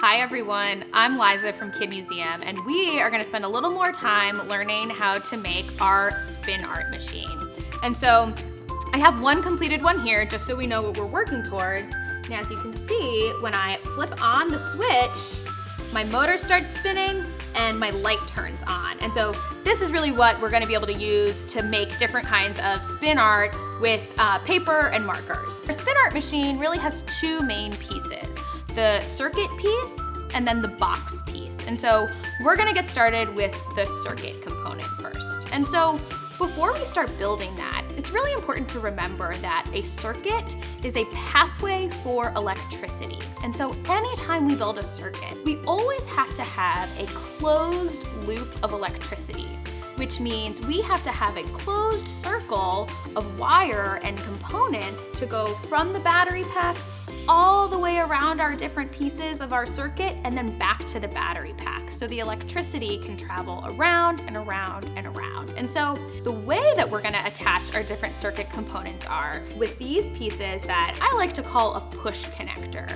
Hi everyone, I'm Liza from Kid Museum, and we are gonna spend a little more time learning how to make our spin art machine. And so I have one completed one here just so we know what we're working towards. And as you can see, when I flip on the switch, my motor starts spinning and my light turns on. And so this is really what we're gonna be able to use to make different kinds of spin art with paper and markers. Our spin art machine really has two main pieces, the circuit piece and then the box piece. And so we're gonna get started with the circuit component first. And so before we start building that, it's really important to remember that a circuit is a pathway for electricity. And so anytime we build a circuit, we always have to have a closed loop of electricity, which means we have to have a closed circle of wire and components to go from the battery pack all the way around our different pieces of our circuit and then back to the battery pack. So the electricity can travel around and around and around. And so the way that we're gonna attach our different circuit components are with these pieces that I like to call a push connector.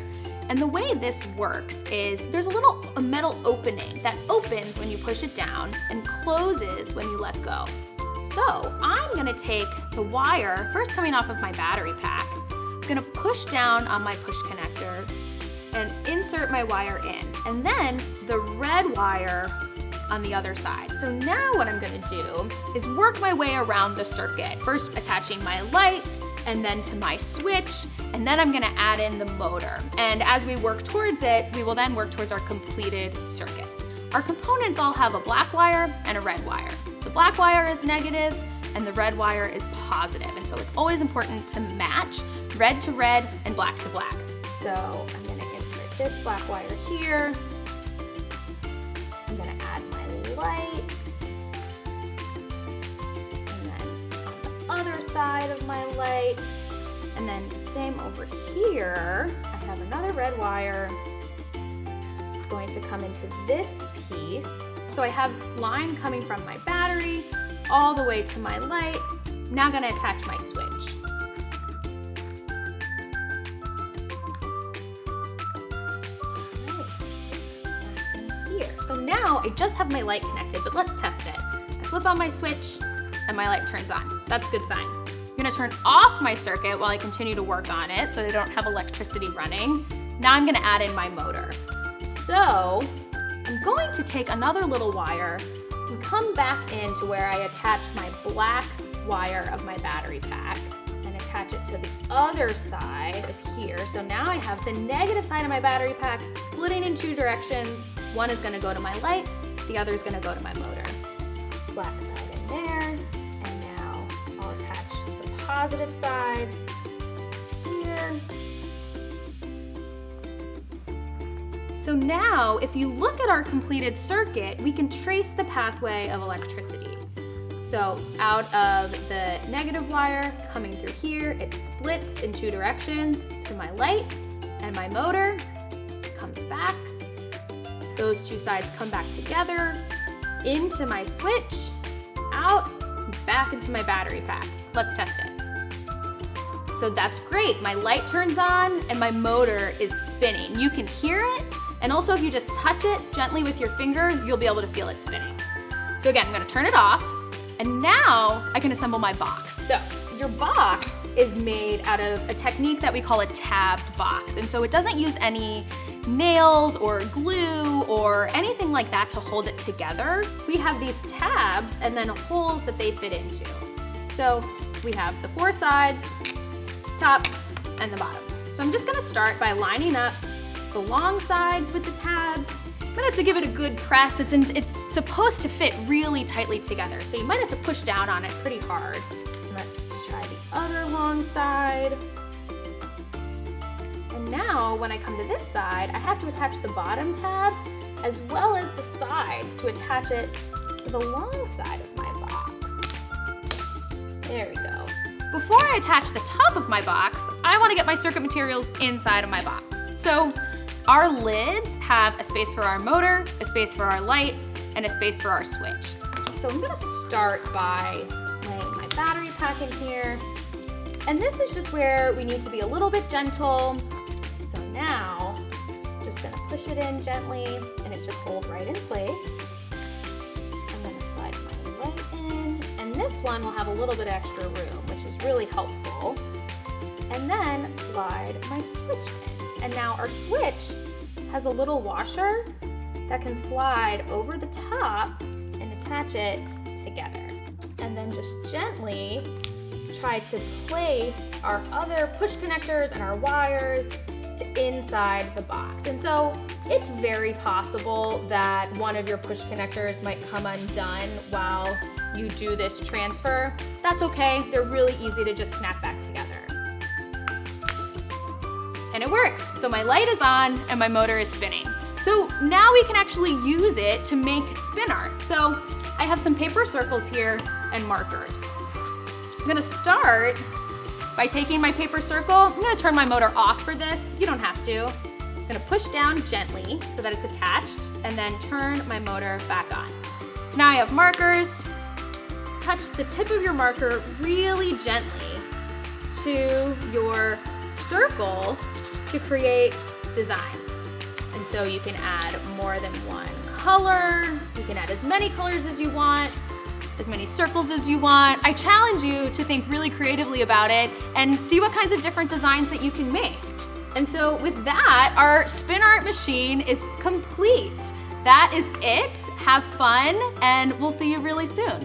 And the way this works is there's a metal opening that opens when you push it down and closes when you let go. So I'm gonna take the wire, first coming off of my battery pack, I'm gonna push down on my push connector and insert my wire in, and then the red wire on the other side. So now what I'm gonna do is work my way around the circuit, first attaching my light and then to my switch, and then I'm gonna add in the motor. And as we work towards it, we will then work towards our completed circuit. Our components all have a black wire and a red wire. The black wire is negative and the red wire is positive. And so it's always important to match red to red and black to black. So I'm gonna insert this black wire here. I'm gonna add my light. And then on the other side of my light. And then same over here, I have another red wire. It's going to come into this piece. So I have line coming from my battery all the way to my light. I'm now gonna attach my switch. So now I just have my light connected, but let's test it. I flip on my switch and my light turns on. That's a good sign. I'm gonna turn off my circuit while I continue to work on it so they don't have electricity running. Now I'm gonna add in my motor. So I'm going to take another little wire and come back into where I attach my black wire of my battery pack and attach it to the other side of here. So now I have the negative side of my battery pack splitting in two directions. One is gonna go to my light, the other is gonna go to my motor. Black side in there, and now I'll attach the positive side here. So now, if you look at our completed circuit, we can trace the pathway of electricity. So out of the negative wire coming through here, it splits in two directions to my light and my motor, comes back. Those two sides come back together, into my switch, out, back into my battery pack. Let's test it. So that's great. My light turns on and my motor is spinning. You can hear it, and also if you just touch it gently with your finger, you'll be able to feel it spinning. So again, I'm gonna turn it off, and now I can assemble my box. So your box is made out of a technique that we call a tabbed box. And so it doesn't use any nails or glue or anything like that to hold it together. We have these tabs and then holes that they fit into. So we have the four sides, top and the bottom. So I'm just gonna start by lining up the long sides with the tabs. I'm gonna have to give it a good press. It's supposed to fit really tightly together, so you might have to push down on it pretty hard. Let's try the other long side. And now when I come to this side, I have to attach the bottom tab as well as the sides to attach it to the long side of my box. There we go. Before I attach the top of my box, I want to get my circuit materials inside of my box. So our lids have a space for our motor, a space for our light, and a space for our switch. So I'm gonna start by laying my battery pack in here. And this is just where we need to be a little bit gentle. So now just gonna push it in gently and it should hold right in place. I'm gonna slide my light in, and this one will have a little bit extra room, which is really helpful. And then slide my switch in. And now our switch has a little washer that can slide over the top and attach it together. And then just gently try to place our other push connectors and our wires to inside the box. And so it's very possible that one of your push connectors might come undone while you do this transfer. That's okay, they're really easy to just snap back together. And it works. So my light is on and my motor is spinning. So now we can actually use it to make spin art. So I have some paper circles here and markers. I'm gonna start by taking my paper circle. I'm gonna turn my motor off for this. You don't have to. I'm gonna push down gently so that it's attached and then turn my motor back on. So now I have markers. Touch the tip of your marker really gently to your circle to create designs. And so you can add more than one color. You can add as many colors as you want, as many circles as you want. I challenge you to think really creatively about it and see what kinds of different designs that you can make. And so with that, our spin art machine is complete. That is it. Have fun, and we'll see you really soon.